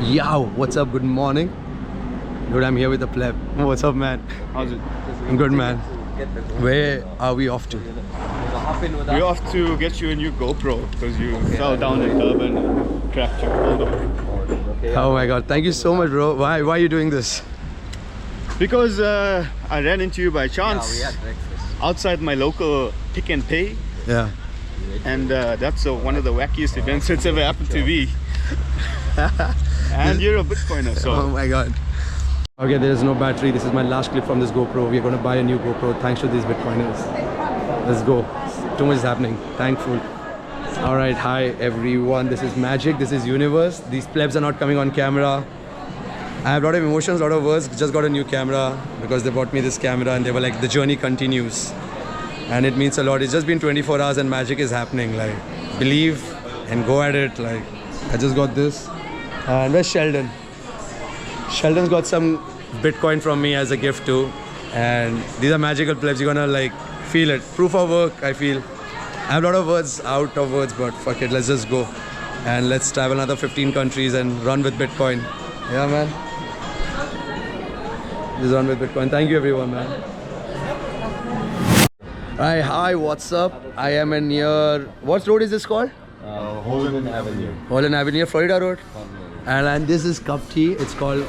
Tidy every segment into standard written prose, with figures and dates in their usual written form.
Yo, what's up? Good morning. Dude, I'm here with the pleb. What's up, man? How's it? Good, man. Where are we off to? We're off to get you a new GoPro because you fell down in Durban and cracked your shoulder. Oh my god, thank you so much, bro. Why are you doing this? Because I ran into you by chance outside my local Pick and Pay. Yeah. And that's one of the wackiest events that's ever happened to me. And you're a Bitcoiner, so... Oh my god. Okay, there is no battery. This is my last clip from this GoPro. We're going to buy a new GoPro thanks to these Bitcoiners. Let's go. Too much is happening. Thankful. Alright, hi everyone. This is Magic. This is Universe. These plebs are not coming on camera. I have a lot of emotions, a lot of words. Just got a new camera because they bought me this camera and they were like, the journey continues. And it means a lot. It's just been 24 hours and magic is happening. Like, believe and go at it. Like, I just got this. And where's Sheldon? Sheldon's got some Bitcoin from me as a gift too. And these are magical plebs. You're gonna like feel it. Proof of work, I feel. I have a lot of words, out of words, but fuck it, let's just go. And let's travel another 15 countries and run with Bitcoin. Yeah, man. Just run with Bitcoin. Thank you, everyone, man. Hi, what's up? I am in near... What road is this called? Holland Avenue. Holland Avenue, Florida Road. And this is cup tea. It's called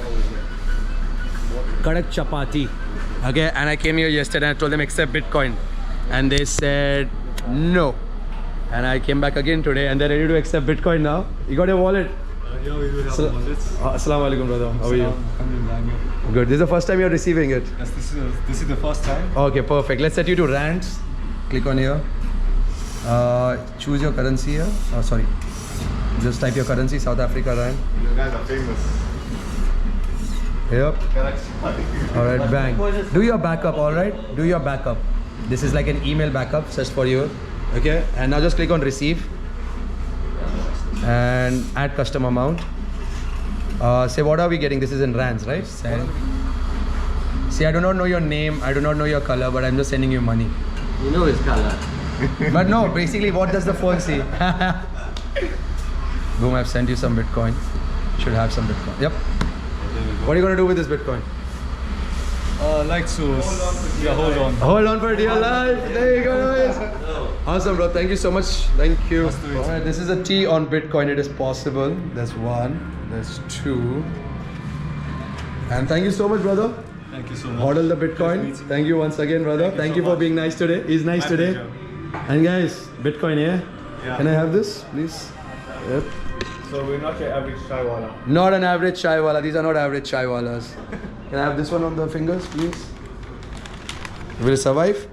Kadak Chapati. Okay, and I came here yesterday and I told them accept Bitcoin. And they said no. And I came back again today and they're ready to accept Bitcoin now. You got your wallet? Yeah, we do have wallets. Assalamu alaikum, brother. How are you? Good. This is the first time you're receiving it? Yes, this is the first time. Okay, perfect. Let's set you to rands. Click on here. Choose your currency here. Oh, sorry. Just type your currency, South Africa rand. You guys are famous. Yep. Alright, bang. Do your backup, alright? Do your backup. This is like an email backup just for you. Okay? And now just click on receive. And add custom amount. Say what are we getting? This is in rands, right? Send. See, I do not know your name, I do not know your color, but I'm just sending you money. You know his color. But no, basically what does the phone see? Boom, I've sent you some Bitcoin. Should have some Bitcoin. Yep. What are you going to do with this Bitcoin? Like to hold on. Hold on for dear life. There you go, guys. Awesome, bro. Thank you so much. Thank you. Alright, this is a T on Bitcoin. It is possible. That's one. That's two. And thank you so much, brother. Thank you so much. Hodl the Bitcoin. Thank you once again, brother. Thank you for being nice today. He's nice today. And guys, Bitcoin here. Yeah? Can I have this, please? Yep. So we're not your average chaiwala. Not an average chaiwala. These are not average chaiwalas. Can I have this one on the fingers, please? Will it survive?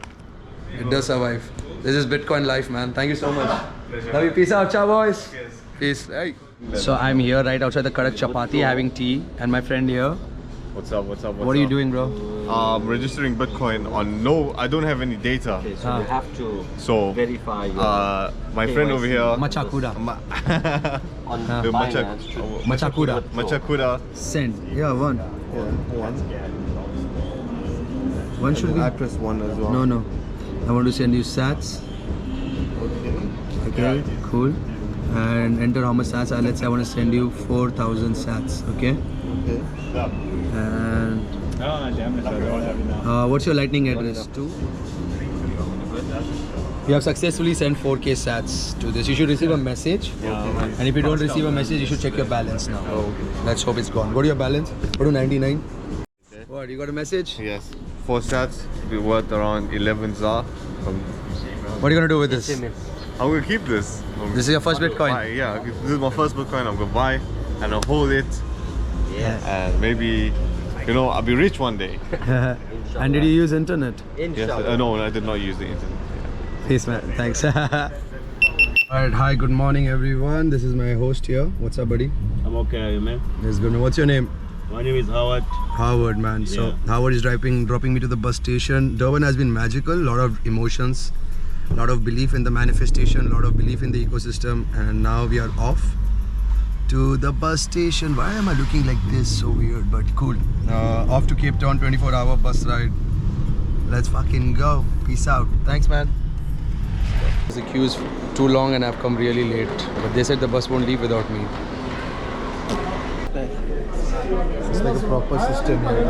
It does survive. This is Bitcoin life, man. Thank you so much. Love you. Peace out, ciao, boys. Peace. Hey. So I'm here right outside the Kadak Chapati having tea, and my friend here. What's up? What are you doing, bro? Registering Bitcoin on I don't have any data. Okay, so you have to verify your my friend over here Machakuda. on the Binance. Machakuda Send. Yeah, one. One should be. I press one as well. No. I want to send you sats. Okay, cool. And enter how much sats are. Let's say I want to send you 4,000 sats. Okay. And what's your lightning address? 2. You have successfully sent 4K sats to this. You should receive a message. And if you don't receive a message, you should check your balance now. Let's hope it's gone. Go to your balance. Go to 99. What? You got a message? Yes. 4 sats. Be worth around 11 ZAR. What are you gonna do with this? I'm gonna keep this. This is your first Bitcoin? Buy, yeah, this is my first Bitcoin. I'm gonna buy and I'll hold it. Yes. And maybe, I'll be rich one day. And did you use internet? Yes. No, I did not use the internet. Yeah. Peace, man. Thanks. Alright, hi, good morning, everyone. This is my host here. What's up, buddy? I'm okay, man. It's good. What's your name? My name is Howard. Howard, man. So Howard is dropping me to the bus station. Durban has been magical. A lot of emotions, a lot of belief in the manifestation, a lot of belief in the ecosystem, and now we are off to the bus station. Why am I looking like this? So weird, but cool. Off to Cape Town, 24-hour bus ride. Let's fucking go. Peace out. Thanks, man. The queue is too long and I've come really late. But they said the bus won't leave without me. It's like a proper system here.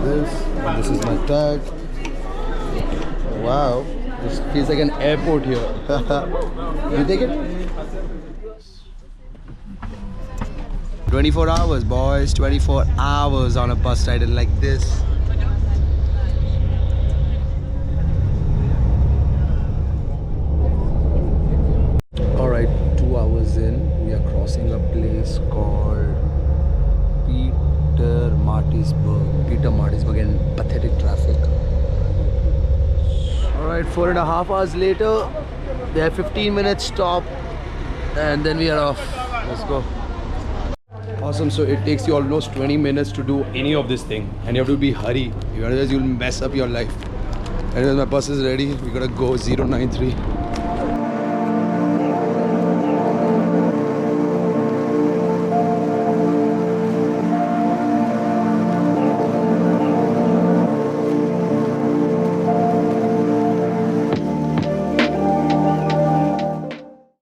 This, and this is my tag. Wow, this feels like an airport here. You take it? 24 hours, boys. 24 hours on a bus ride and like this. Alright, 2 hours in, we are crossing a place called Peter Martinsburg and pathetic traffic. Alright, 4.5 hours later, we have 15-minute stop and then we are off. Let's go. Awesome, so it takes you almost 20 minutes to do any of this thing and you have to be hurry, otherwise you'll mess up your life. Anyways, my bus is ready, we gotta go 093.